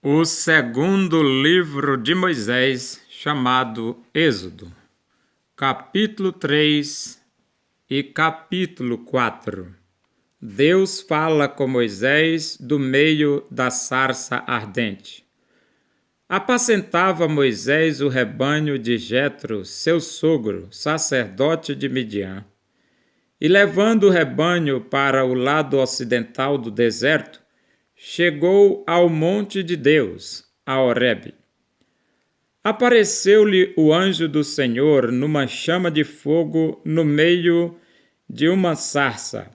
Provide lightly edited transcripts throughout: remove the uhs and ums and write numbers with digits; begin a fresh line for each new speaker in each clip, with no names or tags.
O segundo livro de Moisés, chamado Êxodo, capítulo 3 e capítulo 4. Deus fala com Moisés do meio da sarça ardente. Apacentava Moisés o rebanho de Jetro, seu sogro, sacerdote de Midian. E levando o rebanho para o lado ocidental do deserto, chegou ao monte de Deus, a Horebe. Apareceu-lhe o anjo do Senhor numa chama de fogo no meio de uma sarça.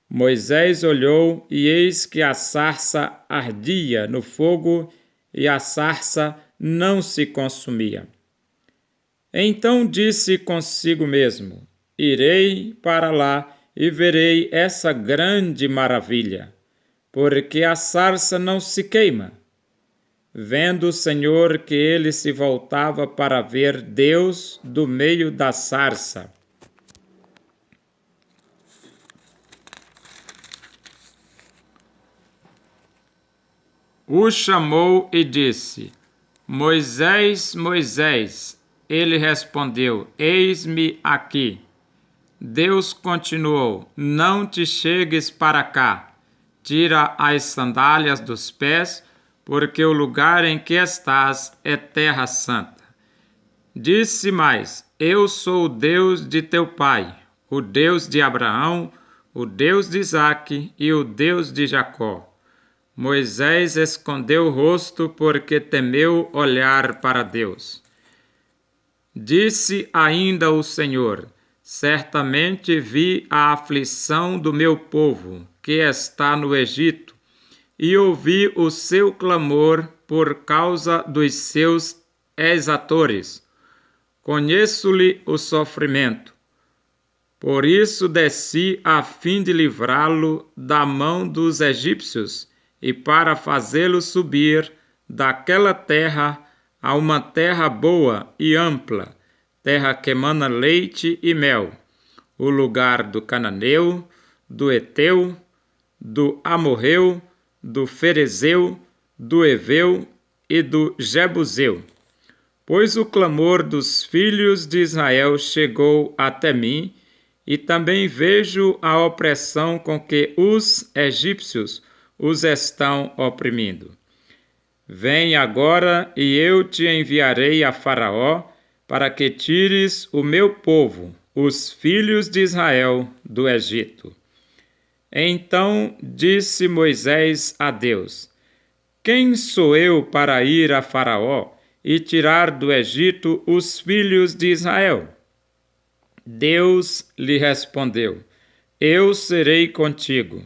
Moisés olhou e eis que a sarça ardia no fogo e a sarça não se consumia. Então disse consigo mesmo: irei para lá e verei essa grande maravilha, porque a sarça não se queima. Vendo o Senhor que ele se voltava para ver Deus do meio da sarça, o chamou e disse: Moisés, Moisés. Ele respondeu: eis-me aqui. Deus continuou: não te chegues para cá. Tira as sandálias dos pés, porque o lugar em que estás é terra santa. Disse mais: eu sou o Deus de teu pai, o Deus de Abraão, o Deus de Isaque e o Deus de Jacó. Moisés escondeu o rosto porque temeu olhar para Deus. Disse ainda o Senhor: certamente vi a aflição do meu povo, que está no Egito, e ouvi o seu clamor por causa dos seus exatores. Conheço-lhe o sofrimento. Por isso desci a fim de livrá-lo da mão dos egípcios e para fazê-lo subir daquela terra a uma terra boa e ampla, terra que emana leite e mel, o lugar do cananeu, do Eteu, do Amorreu, do Ferezeu, do Eveu e do Jebuseu. Pois o clamor dos filhos de Israel chegou até mim, e também vejo a opressão com que os egípcios os estão oprimindo. Vem agora, e eu te enviarei a Faraó, para que tires o meu povo, os filhos de Israel, do Egito. Então disse Moisés a Deus: quem sou eu para ir a Faraó e tirar do Egito os filhos de Israel? Deus lhe respondeu: eu serei contigo.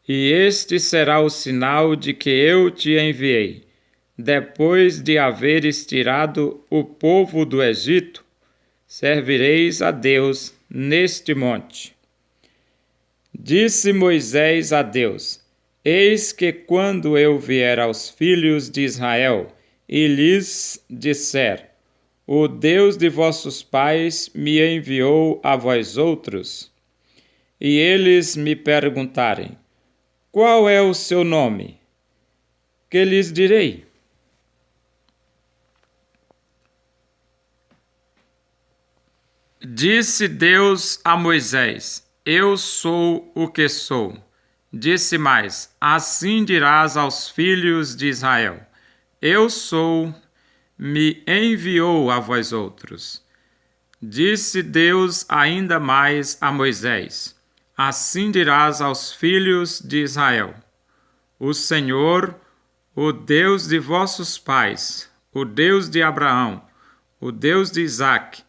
E este será o sinal de que eu te enviei. Depois de haveres tirado o povo do Egito, servireis a Deus neste monte. Disse Moisés a Deus: eis que quando eu vier aos filhos de Israel e lhes disser: o Deus de vossos pais me enviou a vós outros, e eles me perguntarem: qual é o seu nome? Que lhes direi? Disse Deus a Moisés: eu sou o que sou. Disse mais: assim dirás aos filhos de Israel: eu sou, me enviou a vós outros. Disse Deus ainda mais a Moisés: assim dirás aos filhos de Israel: o Senhor, o Deus de vossos pais, o Deus de Abraão, o Deus de Isaque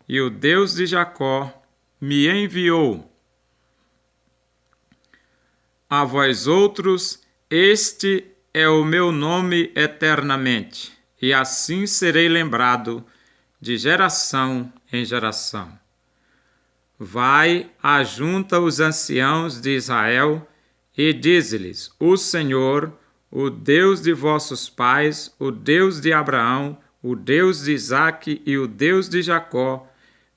e o Deus de Jacó, me enviou. A vós outros, este é o meu nome eternamente, e assim serei lembrado de geração em geração. Vai, ajunta os anciãos de Israel e dize-lhes: o Senhor, o Deus de vossos pais, o Deus de Abraão, o Deus de Isaque e o Deus de Jacó,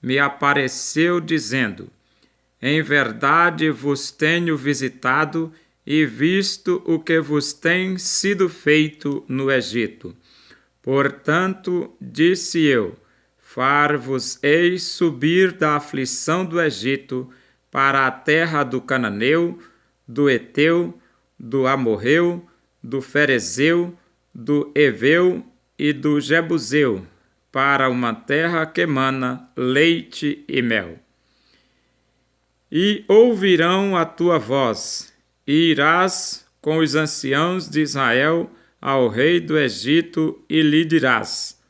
me apareceu dizendo: em verdade vos tenho visitado e visto o que vos tem sido feito no Egito. Portanto, disse eu, far-vos-eis subir da aflição do Egito para a terra do Cananeu, do Eteu, do Amorreu, do Ferezeu, do Eveu e do Jebuseu, para uma terra que mana leite e mel. E ouvirão a tua voz, e irás com os anciãos de Israel ao rei do Egito e lhe dirás: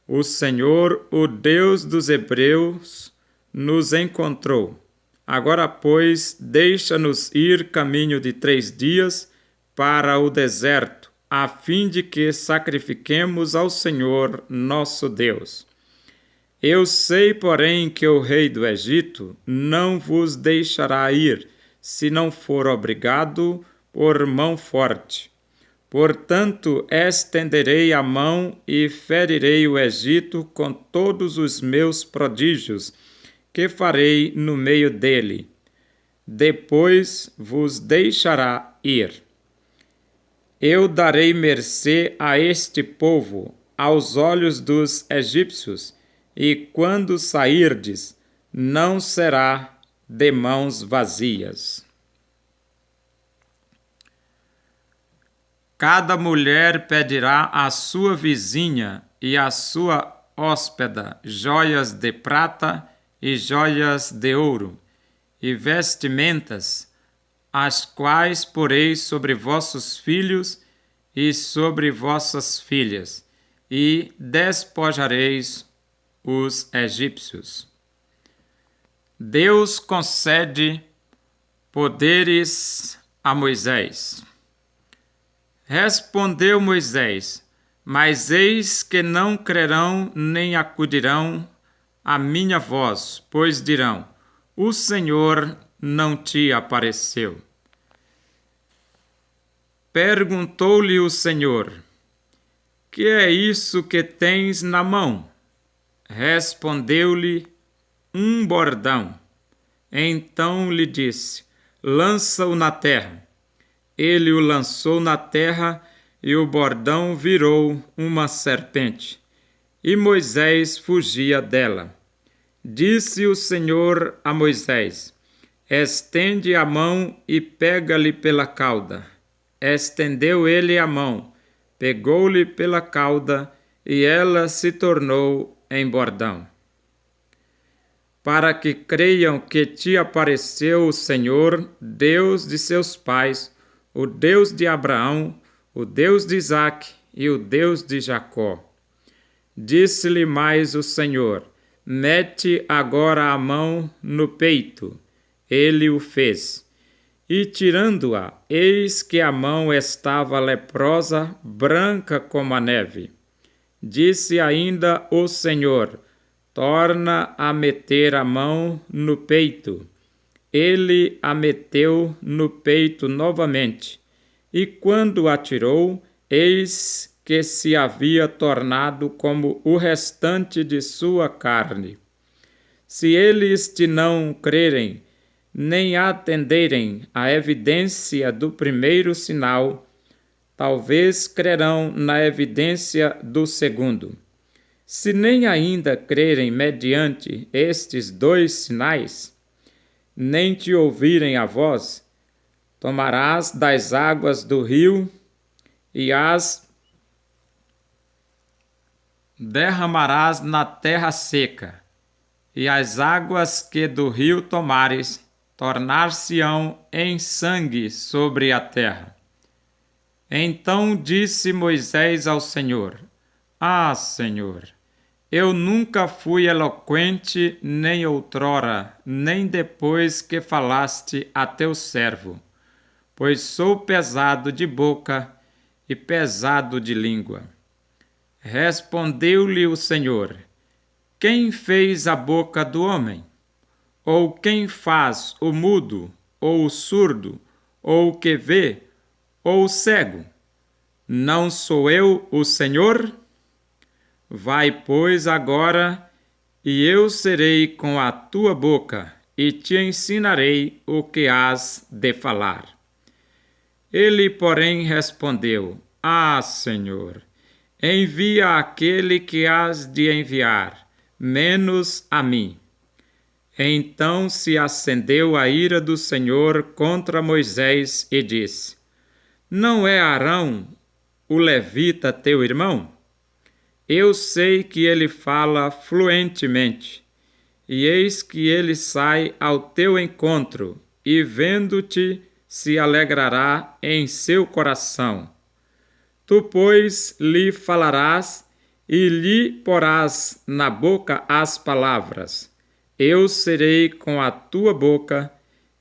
o Senhor, o Deus dos Hebreus, nos encontrou. Agora, pois, deixa-nos ir caminho de 3 dias para o deserto, a fim de que sacrifiquemos ao Senhor nosso Deus. Eu sei, porém, que o rei do Egito não vos deixará ir, se não for obrigado por mão forte. Portanto, estenderei a mão e ferirei o Egito com todos os meus prodígios, que farei no meio dele. Depois vos deixará ir. Eu darei mercê a este povo, aos olhos dos egípcios, e quando sairdes, não será de mãos vazias. Cada mulher pedirá à sua vizinha e à sua hóspeda joias de prata e joias de ouro, e vestimentas, as quais poreis sobre vossos filhos e sobre vossas filhas, e despojareis os egípcios. Deus concede poderes a Moisés. Respondeu Moisés: mas eis que não crerão nem acudirão à minha voz, pois dirão: o Senhor não te apareceu. Perguntou-lhe o Senhor: que é isso que tens na mão? Respondeu-lhe: um bordão. Então lhe disse: lança-o na terra. Ele o lançou na terra, e o bordão virou uma serpente, e Moisés fugia dela. Disse o Senhor a Moisés: estende a mão e pega-lhe pela cauda. Estendeu ele a mão, pegou-lhe pela cauda, e ela se tornou em bordão. Para que creiam que te apareceu o Senhor, Deus de seus pais, o Deus de Abraão, o Deus de Isaque e o Deus de Jacó. Disse-lhe mais o Senhor: mete agora a mão no peito. Ele o fez. E tirando-a, eis que a mão estava leprosa, branca como a neve. Disse ainda o Senhor: torna a meter a mão no peito. Ele a meteu no peito novamente, e quando a tirou, eis que se havia tornado como o restante de sua carne. Se eles te não crerem, nem atenderem à evidência do primeiro sinal, talvez crerão na evidência do segundo. Se nem ainda crerem mediante estes 2 sinais, nem te ouvirem a voz, tomarás das águas do rio e as derramarás na terra seca, e as águas que do rio tomares tornar-se-ão em sangue sobre a terra. Então disse Moisés ao Senhor: ah, Senhor, eu nunca fui eloquente, nem outrora, nem depois que falaste a teu servo, pois sou pesado de boca e pesado de língua. Respondeu-lhe o Senhor: quem fez a boca do homem? Ou quem faz o mudo, ou o surdo, ou o que vê, ou o cego? Não sou eu o Senhor? Vai, pois, agora, e eu serei com a tua boca, e te ensinarei o que hás de falar. Ele, porém, respondeu: Ah, Senhor, envia aquele que has de enviar, menos a mim. Então se acendeu a ira do Senhor contra Moisés e disse: Não é Arão, o levita, teu irmão? Eu sei que ele fala fluentemente, e eis que ele sai ao teu encontro, e vendo-te se alegrará em seu coração. Tu, pois, lhe falarás e lhe porás na boca as palavras. Eu serei com a tua boca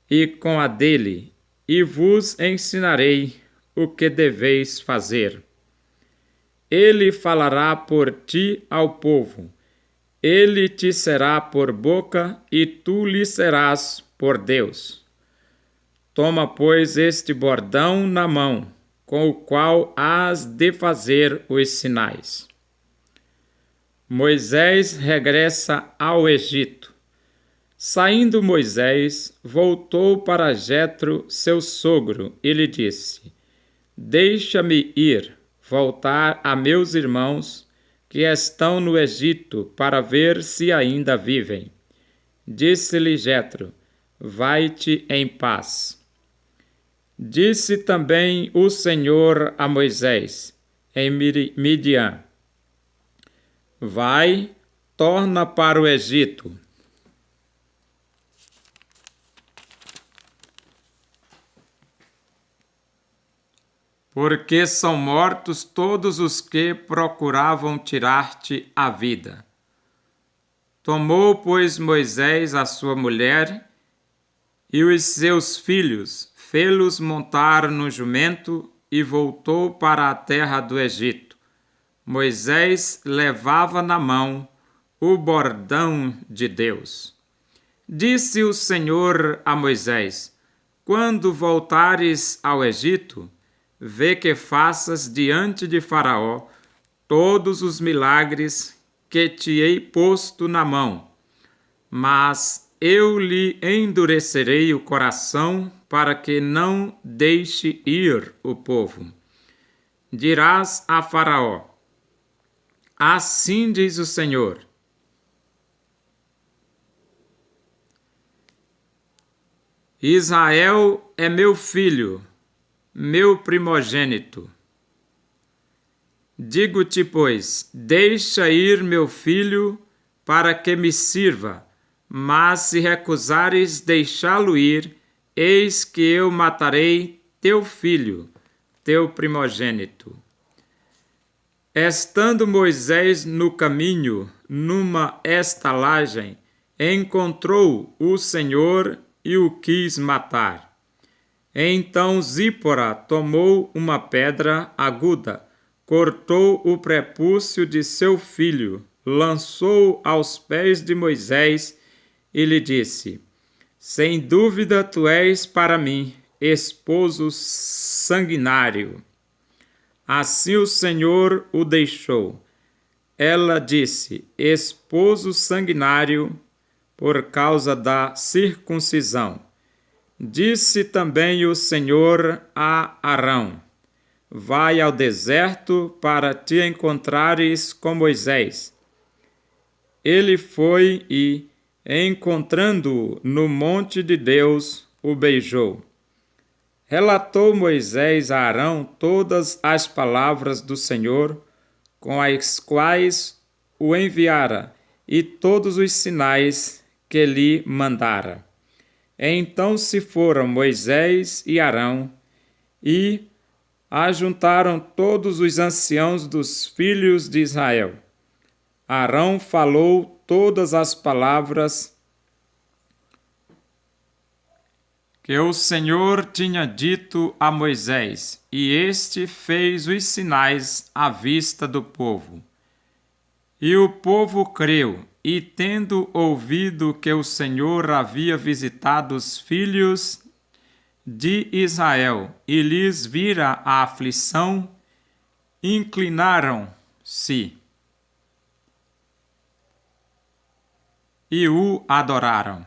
e com a dele, e vos ensinarei o que deveis fazer. Ele falará por ti ao povo. Ele te será por boca e tu lhe serás por Deus. Toma, pois, este bordão na mão, com o qual hás de fazer os sinais. Moisés regressa ao Egito. Saindo Moisés, voltou para Jetro, seu sogro, e lhe disse: Deixa-me ir, voltar a meus irmãos, que estão no Egito, para ver se ainda vivem. Disse-lhe Jetro: Vai-te em paz. Disse também o Senhor a Moisés, em Midian: Vai, torna para o Egito. Porque são mortos todos os que procuravam tirar-te a vida. Tomou, pois, Moisés a sua mulher e os seus filhos, fê-los montar no jumento e voltou para a terra do Egito. Moisés levava na mão o bordão de Deus. Disse o Senhor a Moisés: Quando voltares ao Egito, vê que faças diante de Faraó todos os milagres que te hei posto na mão, mas eu lhe endurecerei o coração para que não deixe ir o povo. Dirás a Faraó: Assim diz o Senhor: Israel é meu filho, meu primogênito. Digo-te, pois, deixa ir meu filho para que me sirva, mas se recusares deixá-lo ir, eis que eu matarei teu filho, teu primogênito. Estando Moisés no caminho, numa estalagem, encontrou o Senhor e o quis matar. Então Zípora tomou uma pedra aguda, cortou o prepúcio de seu filho, lançou aos pés de Moisés e lhe disse: Sem dúvida tu és para mim esposo sanguinário. Assim o Senhor o deixou. Ela disse: Esposo sanguinário, por causa da circuncisão. Disse também o Senhor a Arão: Vai ao deserto para te encontrares com Moisés. Ele foi e, encontrando-o no monte de Deus, o beijou. Relatou Moisés a Arão todas as palavras do Senhor, com as quais o enviara, e todos os sinais que lhe mandara. Então se foram Moisés e Arão, e ajuntaram todos os anciãos dos filhos de Israel. Arão falou todas as palavras que o Senhor tinha dito a Moisés, e este fez os sinais à vista do povo. E o povo creu, e tendo ouvido que o Senhor havia visitado os filhos de Israel e lhes vira a aflição, inclinaram-se e o adoraram.